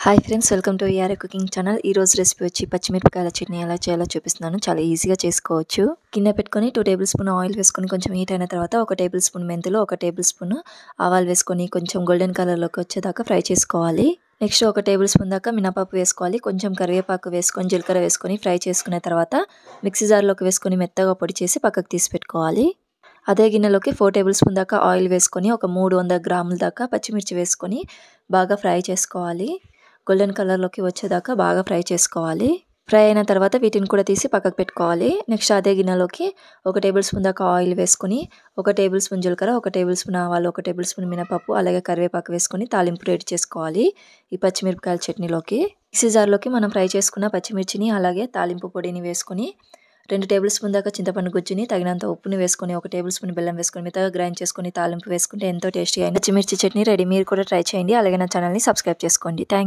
Hi friends, welcome to ERA cooking channel. ఈ రోజు recipe వచ్చి పచ్చిమిరపకాయల చట్నీ ఎలా చేయాలో చూపిస్తున్నాను. చాలా ఈజీగా చేసుకోవచ్చు. గిన్నె పెట్టుకొని 2 టేబుల్ స్పూన్ ఆయిల్ వేసుకొని కొంచెం హీట్ అయిన తర్వాత 1 టేబుల్ స్పూన్ మెంతులు, 1 టేబుల్ స్పూన్ ఆవాలు వేసుకొని కొంచెం గోల్డెన్ కలర్లోకి వచ్చేదాకా ఫ్రై చేసుకోవాలి. నెక్స్ట్ 1 టేబుల్ స్పూన్ దాకా మినపప్పు వేసుకోవాలి. కొంచెం కరివేపాకు వేసుకొని జీలకర్ర వేసుకొని ఫ్రై చేసుకున్న తర్వాత మిక్సీ జార్లోకి వేసుకొని మెత్తగా పొడి చేసి పక్కకు తీసి పెట్టుకోవాలి. అదే గిన్నెలోకి 4 టేబుల్ స్పూన్ దాకా ఆయిల్ వేసుకొని ఒక 300 గ్రాముల దాకా పచ్చిమిర్చి వేసుకొని బాగా ఫ్రై చేసుకోవాలి. గోల్డెన్ కలర్లోకి వచ్చేదాకా బాగా ఫ్రై చేసుకోవాలి. ఫ్రై అయిన తర్వాత వీటిని కూడా తీసి పక్కకు పెట్టుకోవాలి. నెక్స్ట్ అదే గిన్నెలోకి 1 టేబుల్ స్పూన్ దాకా ఆయిల్ వేసుకొని 1 టేబుల్ స్పూన్ జీలకర్ర, 1 టేబుల్ స్పూన్ ఆవాలు, 1 టేబుల్ స్పూన్ మినపప్పు, అలాగే కరివేపాకు వేసుకొని తాలింపు రెడీ చేసుకోవాలి. ఈ పచ్చిమిరపకాయల చట్నీలోకి మిక్సీ జార్లోకి మనం ఫ్రై చేసుకున్న పచ్చిమిర్చిని అలాగే తాలింపు పొడిని వేసుకొని 2 టేబుల్ స్పూన్ దాకా చింతపండు గుజ్జుని, తగినంత ఉప్పుని వేసుకొని 1 టేబుల్ స్పూన్ బెల్లం వేసుకొని మెత్తగా గ్రైండ్ చేసుకొని తాలింపు వేసుకుంటే ఎంతో టేస్టీ అయిన పచ్చిమిర్చి చట్నీ రెడీ. మీరు కూడా ట్రై చేయండి. అలాగే నా ఛానల్ని సబ్స్క్రైబ్ చేసుకోండి. థ్యాంక్